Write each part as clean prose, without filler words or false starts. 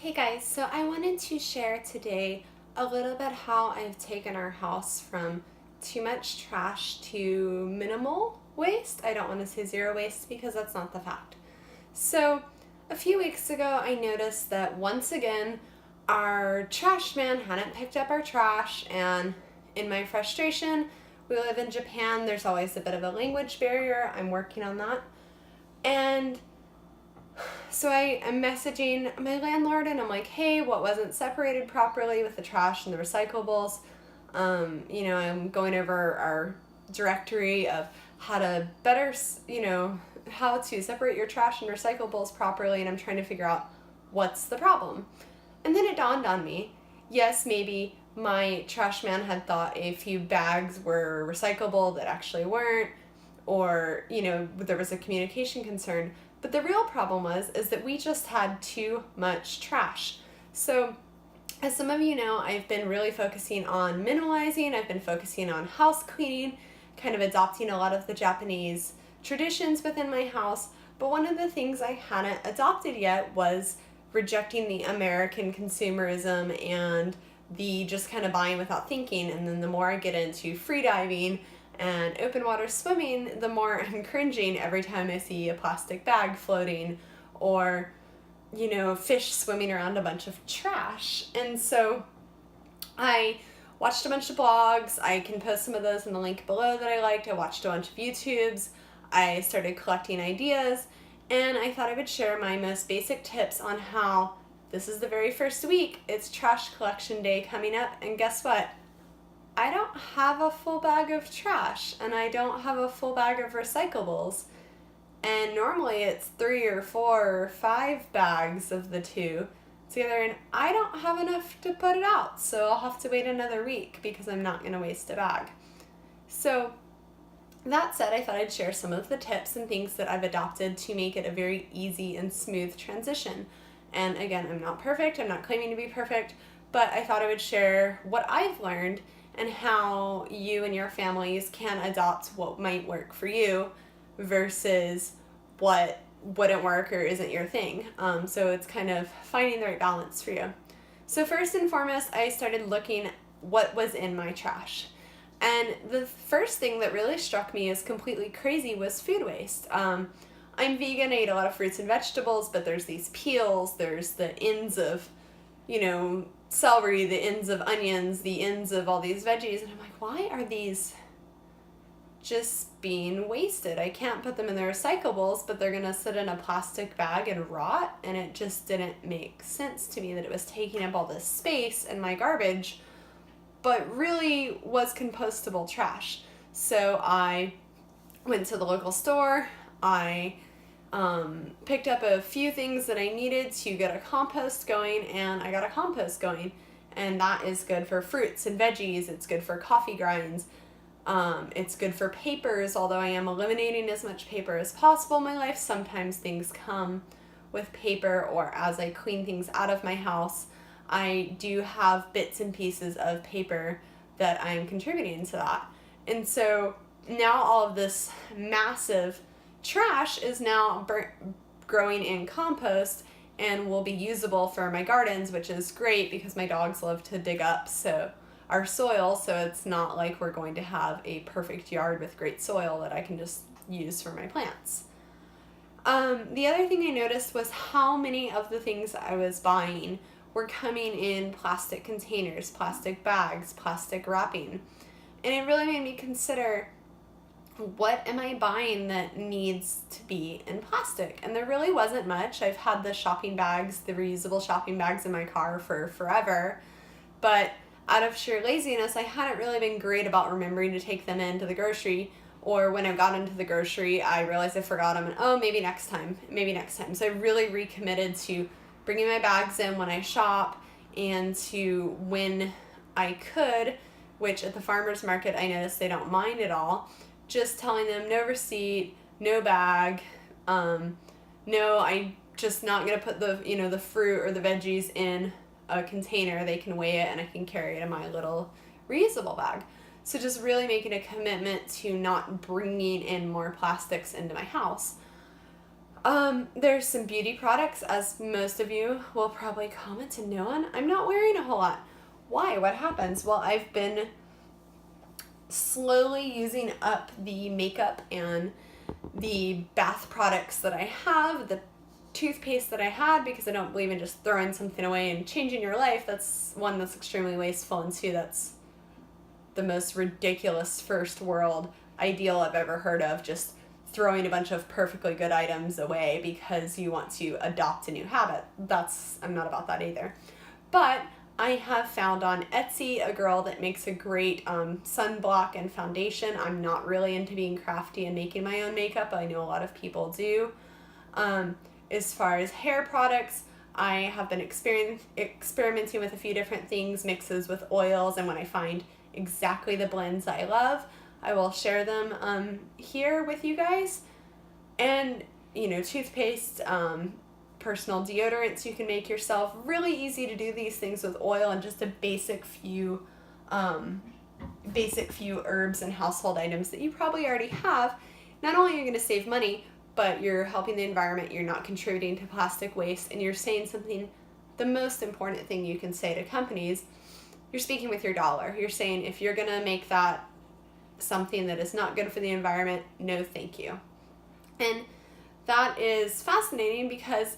Hey guys, so I wanted to share today a little bit how I've taken our house from too much trash to minimal waste. I don't want to say zero waste because that's not the fact. So a few weeks ago I noticed that once again our trash man hadn't picked up our trash, and in my frustration, we live in Japan, there's always a bit of a language barrier. I'm working on that. And so I am messaging my landlord and I'm like, hey, what wasn't separated properly with the trash and the recyclables? I'm going over our directory of how to better, how to separate your trash and recyclables properly, and I'm trying to figure out what's the problem. And then it dawned on me, yes, maybe my trash man had thought a few bags were recyclable that actually weren't, or, there was a communication concern. But the real problem is that we just had too much trash. So as some of you know, I've been really focusing on minimalizing. I've been focusing on house cleaning, kind of adopting a lot of the Japanese traditions within my house. But one of the things I hadn't adopted yet was rejecting the American consumerism and the just kind of buying without thinking. And then the more I get into free diving and open water swimming, the more I'm cringing every time I see a plastic bag floating or, fish swimming around a bunch of trash. And so I watched a bunch of blogs. I can post some of those in the link below that I liked. I watched a bunch of YouTubes. I started collecting ideas, and I thought I would share my most basic tips on how this is the very first week. It's trash collection day coming up, and guess what? I don't have a full bag of trash, and I don't have a full bag of recyclables. And normally it's 3 or 4 or 5 bags of the two together, and I don't have enough to put it out. So I'll have to wait another week because I'm not going to waste a bag. So that said, I thought I'd share some of the tips and things that I've adopted to make it a very easy and smooth transition. And again, I'm not perfect. I'm not claiming to be perfect, but I thought I would share what I've learned and how you and your families can adopt what might work for you versus what wouldn't work or isn't your thing. So it's kind of finding the right balance for you. So first and foremost, I started looking what was in my trash. And the first thing that really struck me as completely crazy was food waste. I'm vegan, I eat a lot of fruits and vegetables, but there's these peels, there's the ends of, celery, the ends of onions, the ends of all these veggies, and I'm like, why are these just being wasted? I can't put them in the recyclables, but they're gonna sit in a plastic bag and rot, and it just didn't make sense to me that it was taking up all this space in my garbage, but really was compostable trash. So I went to the local store, I picked up a few things that I needed to get a compost going, and I got a compost going, and that is good for fruits and veggies. It's good for coffee grinds. It's good for papers, although I am eliminating as much paper as possible in my life. Sometimes things come with paper, or as I clean things out of my house, I do have bits and pieces of paper that I'm contributing to that. And so now all of this massive trash is now growing in compost and will be usable for my gardens, which is great because my dogs love to dig up our soil, so it's not like we're going to have a perfect yard with great soil that I can just use for my plants. The other thing I noticed was how many of the things I was buying were coming in plastic containers, plastic bags, plastic wrapping. And it really made me consider, what am I buying that needs to be in plastic? And there really wasn't much. I've had the shopping bags, the reusable shopping bags in my car for forever, but out of sheer laziness, I hadn't really been great about remembering to take them into the grocery, or when I got into the grocery, I realized I forgot them, and maybe next time. So I really recommitted to bringing my bags in when I shop, and to when I could, which at the farmer's market, I noticed they don't mind at all, just telling them no receipt, no bag, no, I'm just not going to put the fruit or the veggies in a container. They can weigh it and I can carry it in my little reusable bag. So just really making a commitment to not bringing in more plastics into my house. There's some beauty products, as most of you will probably comment and know on. I'm not wearing a whole lot. Why? What happens? Well, I've been slowly using up the makeup and the bath products that I have, the toothpaste that I had, because I don't believe in just throwing something away and changing your life. That's one, that's extremely wasteful, and two, that's the most ridiculous first world ideal I've ever heard of, just throwing a bunch of perfectly good items away because you want to adopt a new habit. I'm not about that either. But I have found on Etsy a girl that makes a great sunblock and foundation. I'm not really into being crafty and making my own makeup. I know a lot of people do. As far as hair products, I have been experimenting with a few different things, mixes with oils, and when I find exactly the blends I love, I will share them here with you guys. And, toothpaste, personal deodorants you can make yourself. Really easy to do these things with oil and just a basic few herbs and household items that you probably already have. Not only are you going to save money, but you're helping the environment, you're not contributing to plastic waste, and you're saying something, the most important thing you can say to companies, you're speaking with your dollar. You're saying, if you're going to make that something that is not good for the environment, no thank you. And that is fascinating because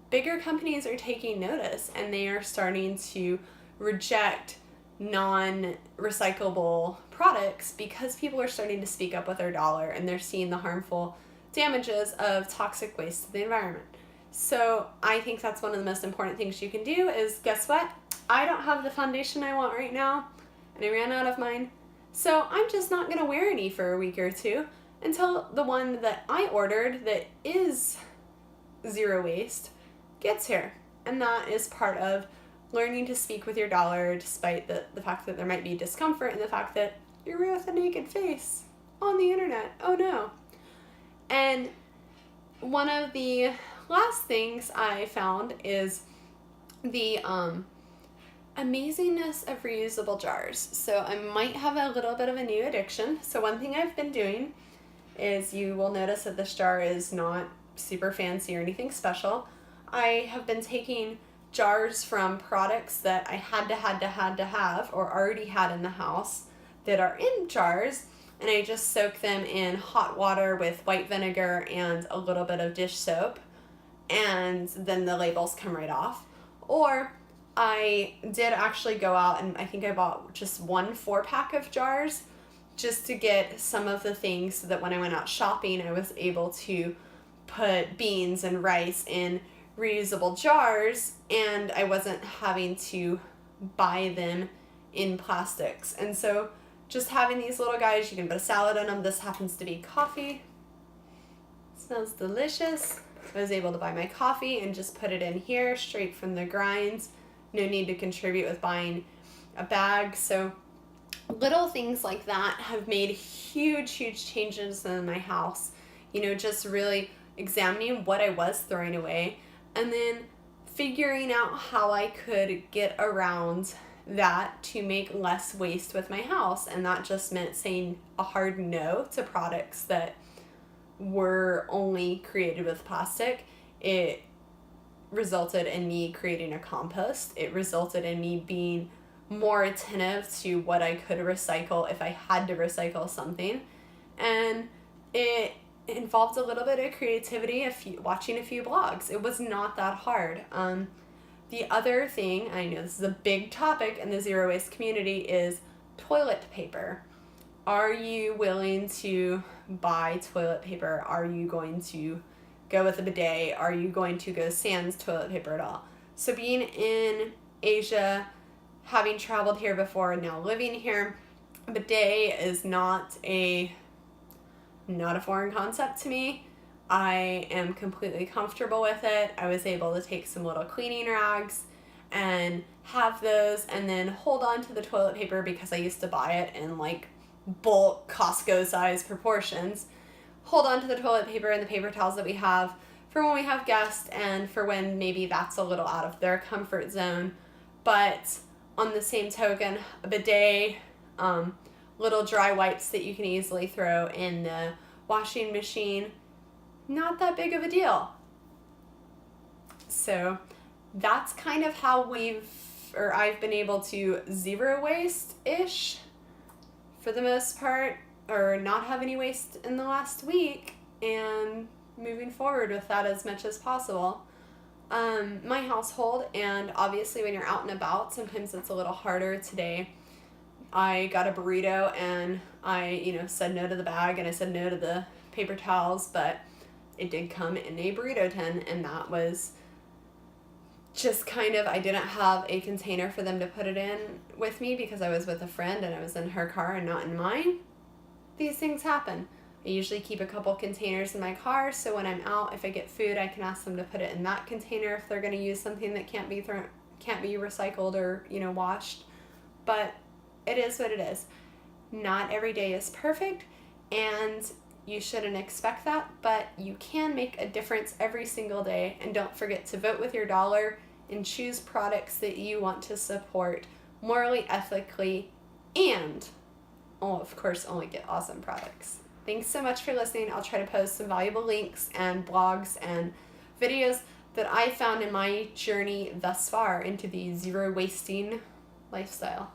bigger companies are taking notice and they are starting to reject non-recyclable products because people are starting to speak up with their dollar and they're seeing the harmful damages of toxic waste to the environment. So I think that's one of the most important things you can do is, guess what? I don't have the foundation I want right now and I ran out of mine. So I'm just not going to wear any for a week or two until the one that I ordered that is zero waste gets here. And that is part of learning to speak with your dollar, despite the fact that there might be discomfort and the fact that you're with a naked face on the internet. Oh no. And one of the last things I found is the amazingness of reusable jars. So I might have a little bit of a new addiction. So one thing I've been doing is, you will notice that this jar is not super fancy or anything special. I have been taking jars from products that I had to have or already had in the house that are in jars, and I just soak them in hot water with white vinegar and a little bit of dish soap, and then the labels come right off. Or I did actually go out and I think I bought just 1 4-pack of jars just to get some of the things so that when I went out shopping, I was able to put beans and rice in reusable jars and I wasn't having to buy them in plastics. And so just having these little guys, you can put a salad in them. This happens to be coffee. It smells delicious. I was able to buy my coffee and just put it in here straight from the grinds. No need to contribute with buying a bag. So little things like that have made huge changes in my house. Just really examining what I was throwing away and then figuring out how I could get around that to make less waste with my house. And that just meant saying a hard no to products that were only created with plastic. It resulted in me creating a compost. It resulted in me being more attentive to what I could recycle if I had to recycle something. And it involved a little bit of creativity, watching a few blogs. It was not that hard. The other thing, I know this is a big topic in the zero waste community, is toilet paper. Are you willing to buy toilet paper? Are you going to go with a bidet? Are you going to go sans toilet paper at all? So being in Asia, having traveled here before and now living here, a bidet is not a foreign concept to me. I am completely comfortable with it. I was able to take some little cleaning rags and have those and then hold on to the toilet paper because I used to buy it in like bulk Costco size proportions. Hold on to the toilet paper and the paper towels that we have for when we have guests and for when maybe that's a little out of their comfort zone. But on the same token, a bidet, little dry wipes that you can easily throw in the washing machine, not that big of a deal. So that's kind of how I've been able to zero waste-ish for the most part, or not have any waste in the last week, and moving forward with that as much as possible. My household, and obviously when you're out and about, sometimes it's a little harder. Today I got a burrito and I, said no to the bag and I said no to the paper towels, but it did come in a burrito tin, and that was just kind of, I didn't have a container for them to put it in with me because I was with a friend and I was in her car and not in mine. These things happen. I usually keep a couple containers in my car, so when I'm out, if I get food, I can ask them to put it in that container if they're going to use something that can't be recycled or, washed. But it is what it is. Not every day is perfect, and you shouldn't expect that, but you can make a difference every single day. And don't forget to vote with your dollar and choose products that you want to support morally, ethically, and, of course, only get awesome products. Thanks so much for listening. I'll try to post some valuable links and blogs and videos that I found in my journey thus far into the zero wasting lifestyle.